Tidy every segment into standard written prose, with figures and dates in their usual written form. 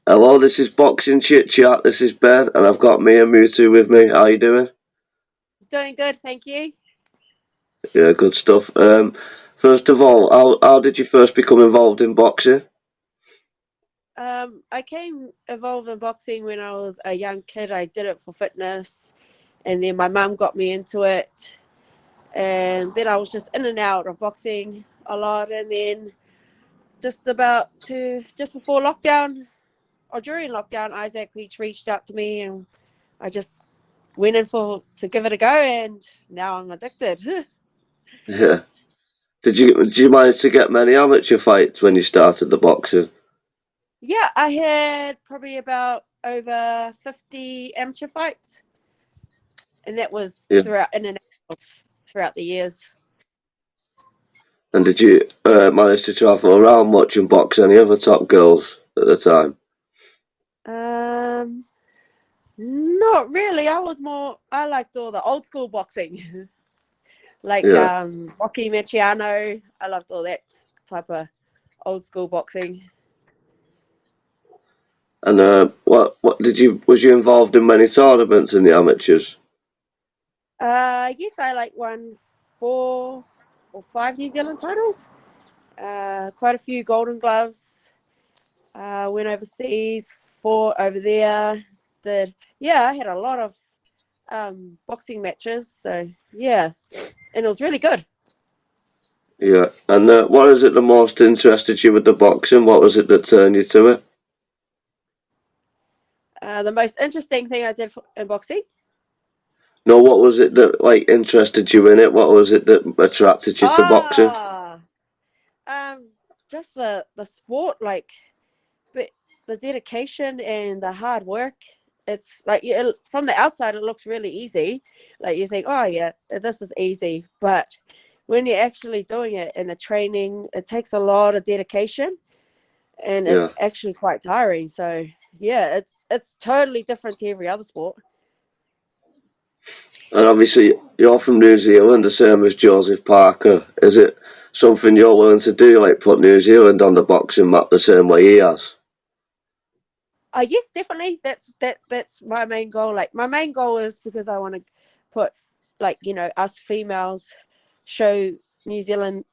Hello, this is Boxing Chit Chat. This is Ben, and I've got me and Motu with me. How you doing? Doing good, thank you. Yeah, good stuff. First of all, how did you first become involved in boxing? I came involved in boxing when I was a young kid. I did it for fitness, and then my mum got me into it. And then I was just in and out of boxing a lot. And then just before lockdown or during lockdown, Isaac Peach reached out to me, and I just went in for to give it a go. And now I'm addicted. Yeah. Did you manage to get many amateur fights when you started the boxing? Yeah, I had probably about over 50 amateur fights, and that was Yeah. throughout in and out of throughout the years. And did you manage to travel around much and box any other top girls at the time? Um, Not really. I liked all the old school boxing, like Yeah. Rocky Marciano. I loved all that type of old school boxing. And what was you involved in many tournaments in the amateurs? Yes, I like won 4 or 5 New Zealand titles. Quite a few Golden Gloves. Went overseas, fought over there. I had a lot of boxing matches. So yeah, and it was really good. Yeah. And what is it that most interested you with the boxing? What was it that turned you to it? The most interesting thing I did in boxing. No, what was it that like interested you in it? What was it that attracted you to boxing? Ah, just the sport, like, but the dedication and the hard work. It's like from the outside, it looks really easy. Like you think, oh yeah, this is easy, but when you're actually doing it and the training, it takes a lot of dedication, and Yeah, it's actually quite tiring. So yeah, it's totally different to every other sport. and obviously you're from New Zealand, the same as Joseph Parker. Is it something you're willing to do, like put New Zealand on the boxing map the same way he has? Yes, definitely. That's my main goal. Like my main goal is because I want to put, like, us females, show New Zealand,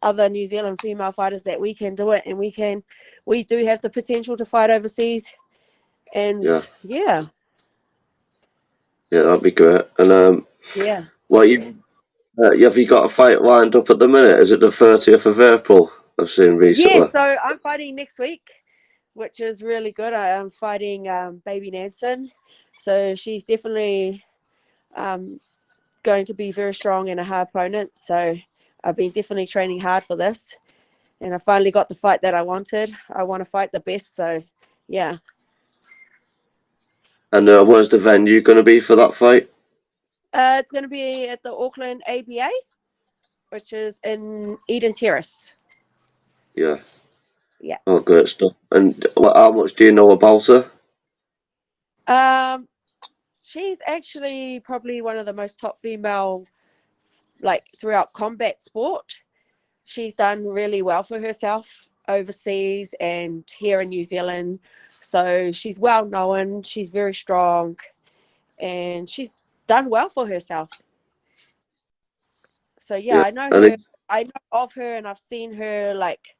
other New Zealand female fighters that we can do it, and we do have the potential to fight overseas. And Yeah, yeah, yeah, that'd be great. And yeah, what have you got a fight lined up at the minute? Is it the 30th of April? I've seen yeah. recently. So I'm fighting next week, which is really good. I'm fighting Baby Nansen, so she's definitely um, going to be very strong and a hard opponent. So I've been definitely training hard for this, and I finally got the fight that I wanted. I want to fight the best. So yeah, And where's the venue going to be for that fight? it's going to be at the Auckland ABA, which is in Eden Terrace. Yeah. Yeah. Oh, great stuff. And how much do you know about her? Um, she's actually probably one of the most top female, like, throughout combat sport. She's done really well for herself overseas and here in New Zealand. So she's well known. She's very strong, and she's done well for herself. So yeah, Yeah. I know And her. it, I know of her, and I've seen her like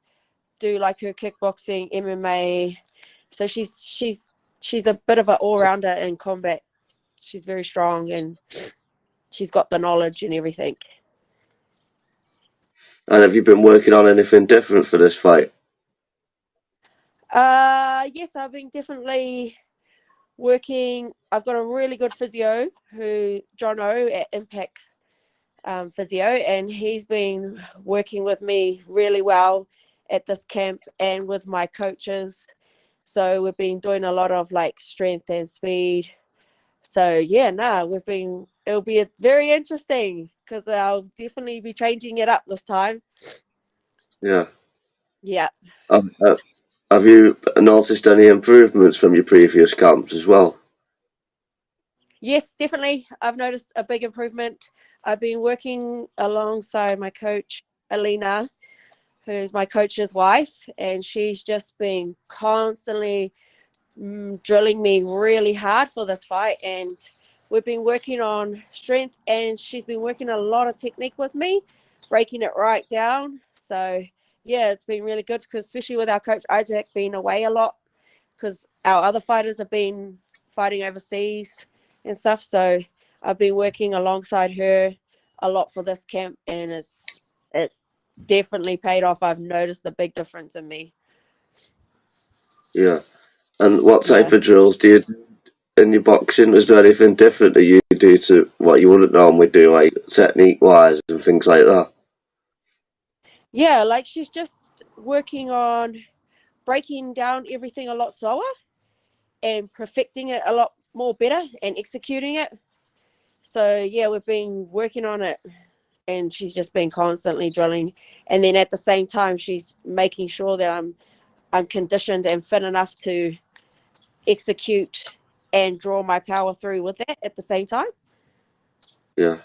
do like her kickboxing, MMA. So she's a bit of an all rounder in combat. She's very strong, and she's got the knowledge and everything. and have you been working on anything different for this fight? Yes, I've been definitely working. I've got a really good physio who John O at Impact Physio, and he's been working with me really well at this camp and with my coaches. So we've been doing a lot of like strength and speed. So yeah, it'll be very interesting because I'll definitely be changing it up this time. Yeah. Yeah. Um, uh, have you noticed any improvements from your previous camps as well? Yes, definitely. I've noticed a big improvement. I've been working alongside my coach, Alina, who's my coach's wife, and she's just been constantly drilling me really hard for this fight, and we've been working on strength, and she's been working a lot of technique with me, breaking it right down. So yeah, it's been really good, because especially with our coach Isaac being away a lot, because our other fighters have been fighting overseas and stuff. So I've been working alongside her a lot for this camp, and it's definitely paid off. I've noticed the big difference in me. Yeah. And what type Yeah. of drills do you do in your boxing? Is there anything different that you do to what you wouldn't normally do, like technique wise and things like that? Yeah, like she's just working on breaking down everything a lot slower and perfecting it a lot more better and executing it. So yeah, we've been working on it, and she's just been constantly drilling. And then at the same time, she's making sure that I'm conditioned and fit enough to execute and draw my power through with that at the same time. Yeah.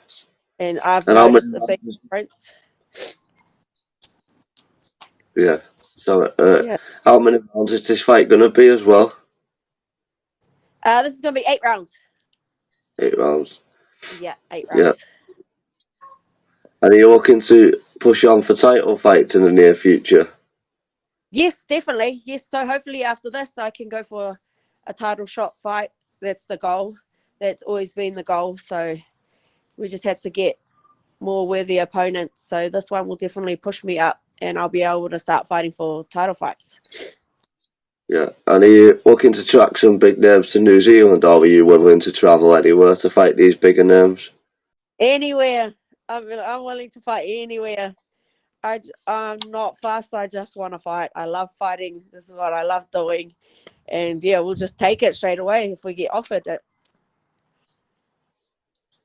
And I've And how many noticed a big difference. yeah. So Yeah. how many rounds is this fight gonna be as well? This is gonna be 8 rounds. 8 rounds. Yeah, eight Yeah. rounds. And are you looking to push on for title fights in the near future? Yes, definitely. Yes. So hopefully after this, I can go for a title shot fight. That's the goal. That's always been the goal. So we just had to get more worthy opponents. So this one will definitely push me up, and I'll be able to start fighting for title fights. Yeah. And are you looking to track some big names to New Zealand, or are you willing to travel anywhere to fight these bigger names? Anywhere. I'm willing to fight anywhere. I'm not fast. I just want to fight. I love fighting. This is what I love doing. And yeah, we'll just take it straight away if we get offered it.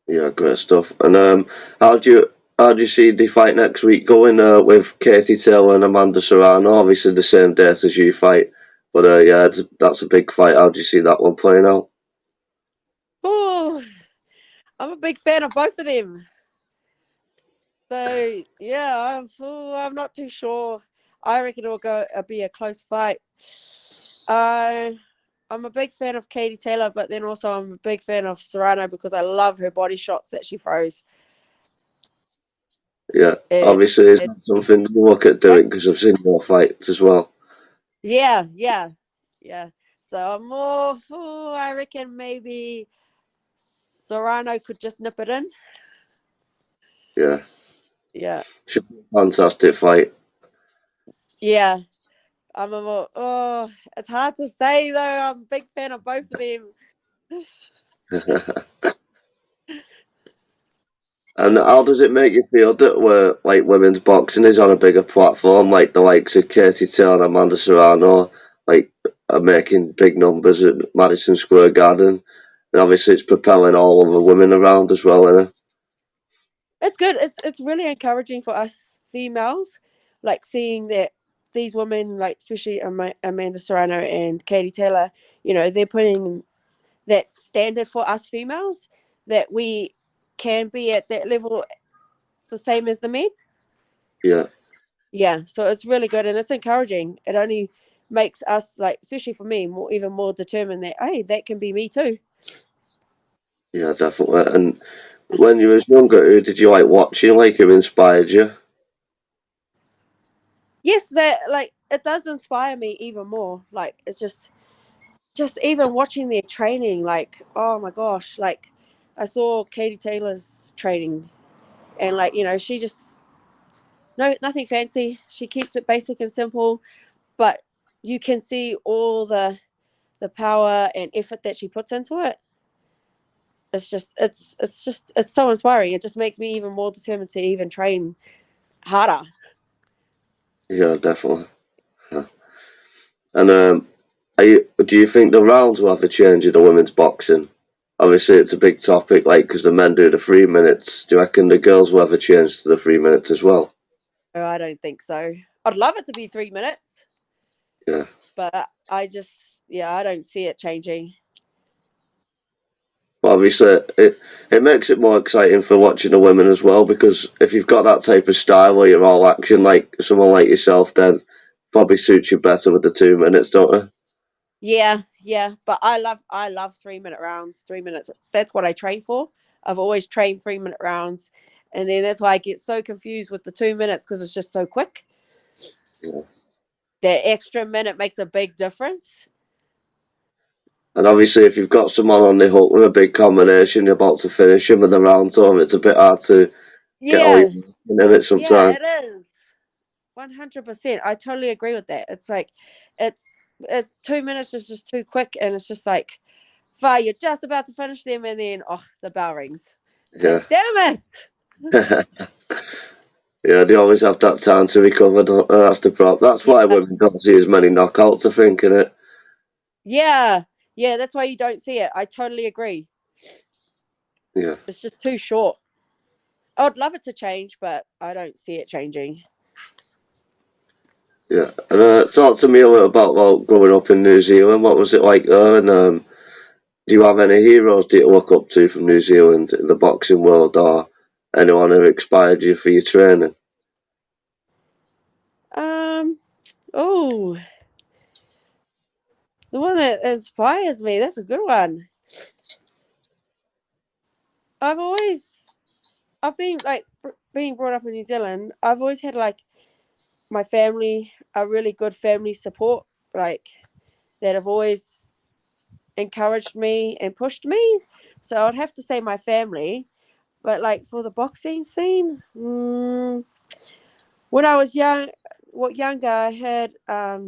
Yeah, great stuff. And how do you see the fight next week going with Katie Taylor and Amanda Serrano? Obviously the same date as you fight, but yeah, that's a big fight. How do you see that one playing out? Oh, I'm a big fan of both of them. So yeah, I'm not too sure. I reckon it'll be a close fight. I'm a big fan of Katie Taylor, but then also I'm a big fan of Serrano, because I love her body shots that she throws. Yeah, And, obviously it's and not something you look at doing because I've seen your fights as well. yeah, yeah, yeah. So I'm more for, I reckon maybe Serrano could just nip it in. Yeah, Yeah, should be a fantastic fight. yeah. I'm a more, oh, it's hard to say though. I'm a big fan of both of them. And how does it make you feel that we're like women's boxing is on a bigger platform, like the likes of Katie Taylor and Amanda Serrano, like are making big numbers at Madison Square Garden, and obviously it's propelling all other women around as well, isn't it? It's good. It's really encouraging for us females, like seeing that these women, like especially Amanda Serrano and Katie Taylor, they're putting that standard for us females, that we can be at that level the same as the men. Yeah, Yeah, so it's really good, and it's encouraging. It only makes us, like, especially for me, even more determined that, hey, that can be me too. yeah, definitely. And when you was younger, who did you like watching? Like who inspired you? Yes, that, like, it does inspire me even more. Like, it's just even watching their training, like, oh my gosh, like I saw Katie Taylor's training, and like, she just, no, nothing fancy. She keeps it basic and simple, but you can see all the power and effort that she puts into it. It's so inspiring. It just makes me even more determined to even train harder. Yeah, definitely. And do you think the rounds will have a change in the women's boxing? Obviously, it's a big topic, like because the men do the 3 minutes. Do you reckon the girls will have a change to the 3 minutes as well? Oh, I don't think so. I'd love it to be 3 minutes, Yeah, but yeah, I don't see it changing. but obviously it makes it more exciting for watching the women as well because if you've got that type of style where you're all action, like someone like yourself, then probably suits you better with the 2 minutes, don't it? Yeah, Yeah, but I love 3 minute rounds. 3 minutes. That's what I train for. I've always trained 3 minute rounds, and then that's why I get so confused with the 2 minutes because it's just so quick. Yeah. That extra minute makes a big difference. And obviously, if you've got someone on the hook with a big combination, you're about to finish him with the round time, it's a bit hard to get all your Yeah, in it yeah, sometimes. it is. 100%. I totally agree with that. It's like, it's it's 2 minutes is just too quick, and it's just like, fire, you're just about to finish them, and then the bell rings. It's Yeah. like, damn it. Yeah, they always have that time to recover, don't they? That's the problem. That's why Yeah, women don't see as many knockouts, I think, in it. yeah, yeah. That's why you don't see it. I totally agree. Yeah, It's just too short. I'd love it to change, but I don't see it changing. yeah. And talk to me a little about growing up in New Zealand. What was it like there? And do you have any heroes that you look up to from New Zealand in the boxing world, or anyone who inspired you for your training? Um. Oh, the one that inspires me. That's a good one. I've always, I've been like being brought up in New Zealand. I've always had like my family, a really good family support, like that have always encouraged me and pushed me. So I'd have to say my family. But like for the boxing scene, when I was younger, I had a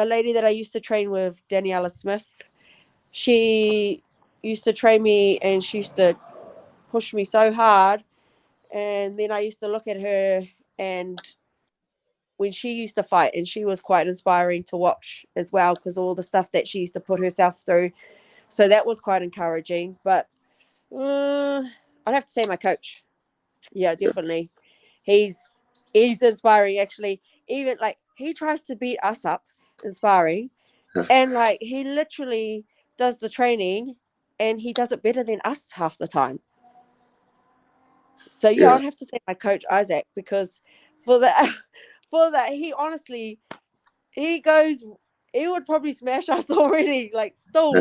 lady that I used to train with, Daniela Smith. She used to train me, and she used to push me so hard. And then I used to look at her, and when she used to fight, and she was quite inspiring to watch as well, because all the stuff that she used to put herself through. So that was quite encouraging. But I'd have to say my coach. Yeah, definitely. He's he's inspiring actually. Even like he tries to beat us up, inspiring, and like he literally does the training, and he does it better than us half the time. So yeah, Yeah, I'd have to say my coach Isaac, because for that for that he honestly, he goes, he would probably smash us already, like still,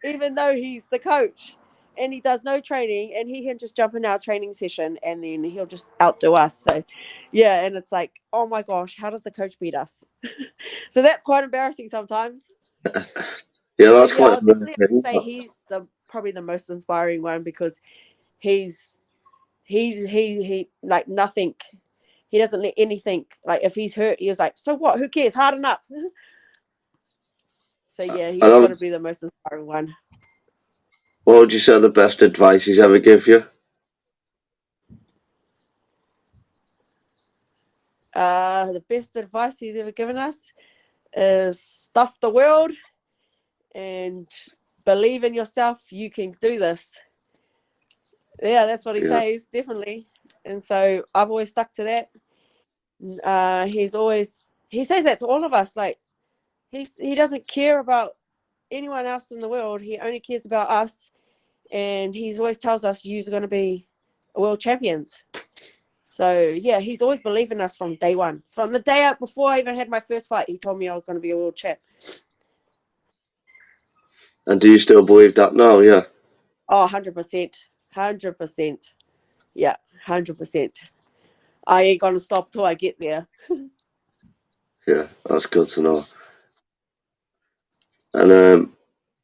even though he's the coach and he does no training, and he can just jump in our training session and then he'll just outdo us. So yeah, and it's like, oh my gosh, how does the coach beat us? So that's quite embarrassing sometimes. yeah. So That's yeah, quite I'll definitely have to amazing. say he's the probably the most inspiring one, because he's he like nothing. He doesn't let anything, like if he's hurt, he was like, so what? Who cares? Harden up. So yeah, And he's got to be the most inspiring one. what would you say the best advice he's ever give you? The best advice he's ever given us is stuff the world and believe in yourself. You can do this. Yeah, that's what he Yeah, says, definitely. And so I've always stuck to that. He says that to all of us. Like he doesn't care about anyone else in the world. He only cares about us, and he's always tells us you're going to be world champions. So yeah, he's always believed in us from day one. From the day out before I even had my first fight, he told me I was going to be a world champ. and do you still believe that now? Yeah, Oh, 100%. 100%. Yeah, 100%. I ain't going to stop till I get there. yeah. That's good to know. And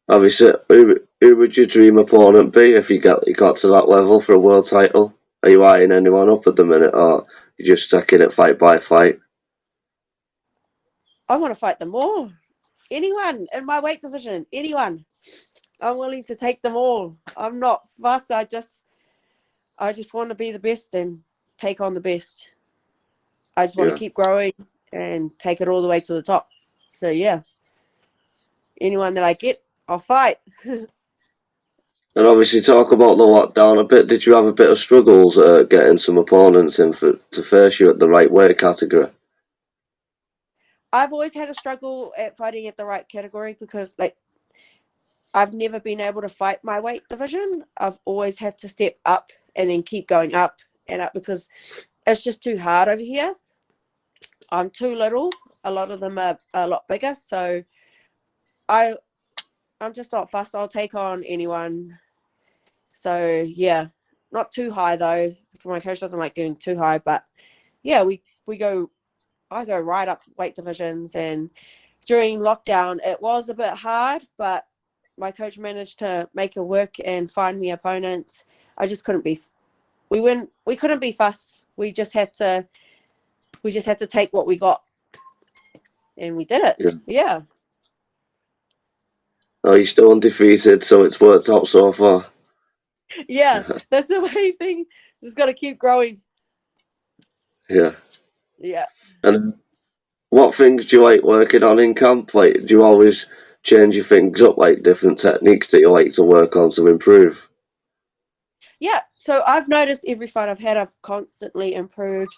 obviously, who would your dream opponent be if you got to that level for a world title? Are you eyeing anyone up at the minute, or you just taking it fight by fight? I want to fight them all. Anyone in my weight division, anyone. I'm willing to take them all. I'm not fussed. I just want to be the best and take on the best. I just want to Yeah. keep growing and take it all the way to the top. So yeah, anyone that I get, I'll fight. And obviously, talk about the lockdown a bit. Did you have a bit of struggles getting some opponents in to face you at the right weight category? I've always had a struggle at fighting at the right category, because like I've never been able to fight my weight division. I've always had to step up and then keep going up and up, because it's just too hard over here. I'm too little. A lot of them are a lot bigger. So I'm just not fussed. I'll take on anyone. So yeah, not too high though. My coach doesn't like going too high, but yeah, I go right up weight divisions. And during lockdown, it was a bit hard, but my coach managed to make it work and find me opponents. I just couldn't be. We couldn't be fussed. We just had to take what we got, and we did it. Yeah. Oh, you're still undefeated, so it's worked out so far. Yeah, that's the main thing. Just got to keep growing. Yeah. Yeah. And what things do you like working on in camp? Like, do you always change your things up, like different techniques that you like to work on to improve? Yeah. So I've noticed every fight I've had, I've constantly improved,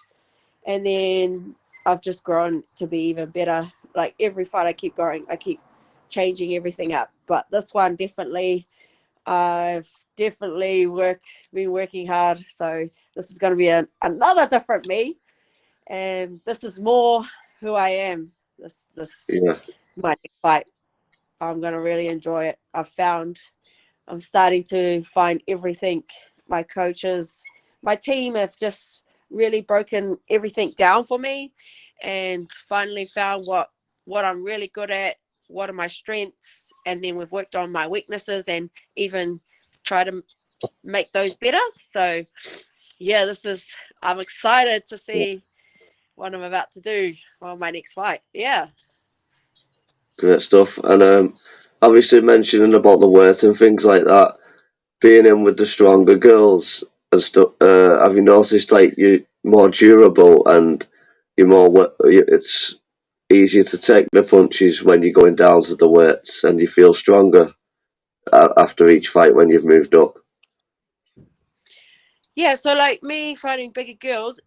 and then I've just grown to be even better. Like every fight I keep going, I keep changing everything up. But this one definitely, I've definitely been working hard. So this is going to be another different me, and this is more who I am. This Yeah. my next fight. I'm going to really enjoy it. I'm starting to find everything. My coaches, my team have just really broken everything down for me, and finally found what I'm really good at, what are my strengths, and then we've worked on my weaknesses and even try to make those better. So yeah, I'm excited to see what I'm about to do on my next fight. Yeah. Great stuff. And obviously mentioning about the weight and things like that, being in with the stronger girls and stuff. Have you noticed like you're more durable and it's easier to take the punches when you're going down to the weights and you feel stronger after each fight when you've moved up? Yeah, so like me fighting bigger girls,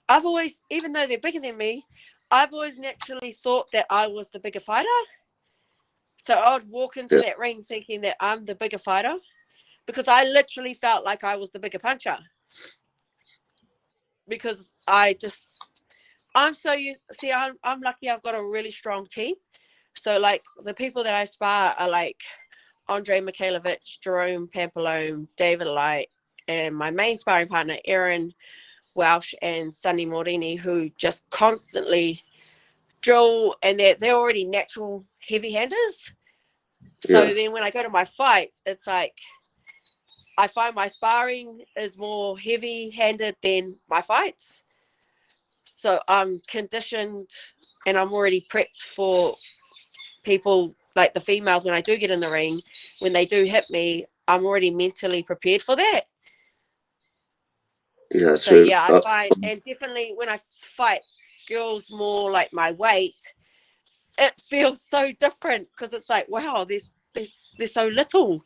I've always, even though they're bigger than me, I've always naturally thought that I was the bigger fighter. So I would walk into Yeah, that ring thinking that I'm the bigger fighter because I literally felt like I was the bigger puncher. Because I'm so used. See, I'm lucky. I've got a really strong team. So like the people that I spar are like Andre Mikhailovich, Jerome Pampalone, David Light, and my main sparring partner Erin Welsh and Sunny Morini, who just constantly drill, and they're already natural heavy handers. yeah, So then when I go to my fights, it's like I find my sparring is more heavy handed than my fights. So I'm conditioned and I'm already prepped for people like the females when I do get in the ring, when they do hit me, I'm already mentally prepared for that. yeah. So True. yeah, I find, and definitely when I fight girls more like my weight, it feels so different because it's like, wow, they're so little,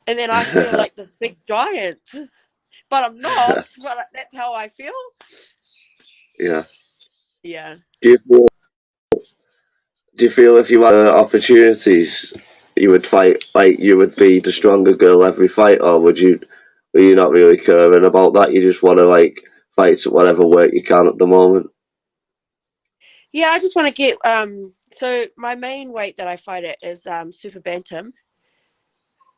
and then I feel like this big giant, but I'm not. But that's how I feel. Yeah. Yeah. Do you feel, do you feel if you had opportunities, you would fight like you would be the stronger girl every fight, or were you not really caring about that? You just want to like fight at whatever weight you can at the moment. Yeah, I just want to get so my main weight that I fight at is super bantam.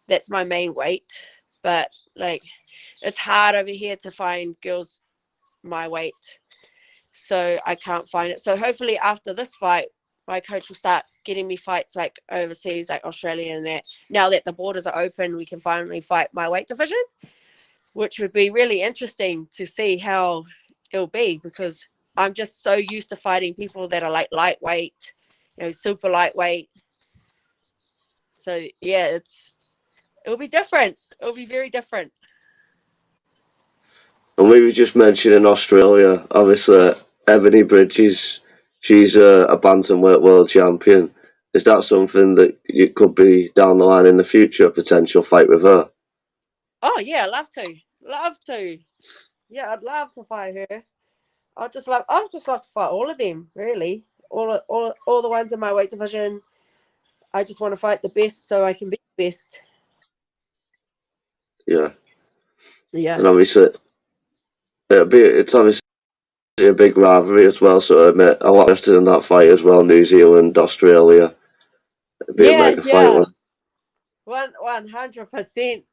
That's my main weight. But like it's hard over here to find girls my weight. So I can't find it. So hopefully after this fight, my coach will start getting me fights like overseas, like Australia and that. Now that the borders are open, we can finally fight my weight division, which would be really interesting to see how it'll be because I'm just so used to fighting people that are like lightweight, super lightweight. So yeah, it'll be different. It'll be very different. And we were just mentioning Australia. Obviously, Ebony Bridges, she's a bantamweight world champion. Is that something that you could be down the line in the future, a potential fight with her? Oh yeah, love to. Yeah, I'd love to fight her. I'd just love to fight all of them, really. All the ones in my weight division. I just want to fight the best so I can be the best. Yeah, Yeah. and obviously, it's obviously a big rivalry as well. So I'm a lot interested in that fight as well. New Zealand, Australia. It'd be a mega fight one. 100%.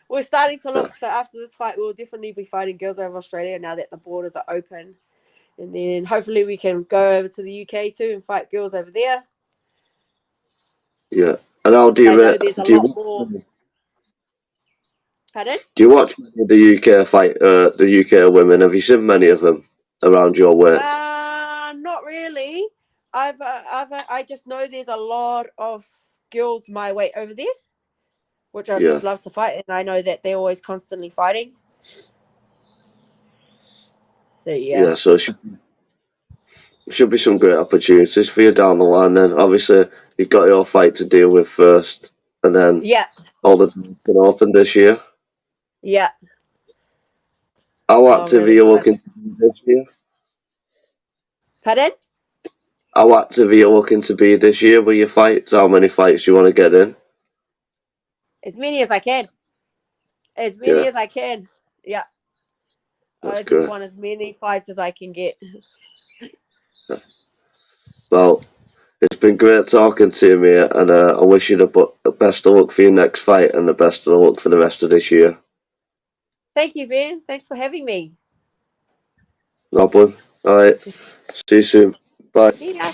We're starting to Yeah. look. So after this fight, we'll definitely be fighting girls over Australia now that the borders are open, and then hopefully we can go over to the UK too and fight girls over there. Yeah. And how do I know you there's a do lot you more. Pardon? do you watch many of the UK fight the UK women? Have you seen many of them around your weights? Not really. I just know there's a lot of girls my weight over there, which I Yeah. just love to fight, and I know that they're always constantly fighting. So Yeah. So it should be some great opportunities for you down the line. Then obviously you've got your fight to deal with first, and then yeah, all the doors can open this year. yeah. How Oh, I'm active are really you excited. looking to be this year? Pardon? How active are you looking to be this year with your fights? How many fights do you want to get in? As many as I can. As many Yeah, as I can. Yeah. that's I just great. want as many fights as I can get. Well, it's been great talking to you, mate, and I wish you the best of luck for your next fight and the best of luck for the rest of this year. Thank you, Ben. Thanks for having me. No problem. All right. See you soon. Bye. See ya.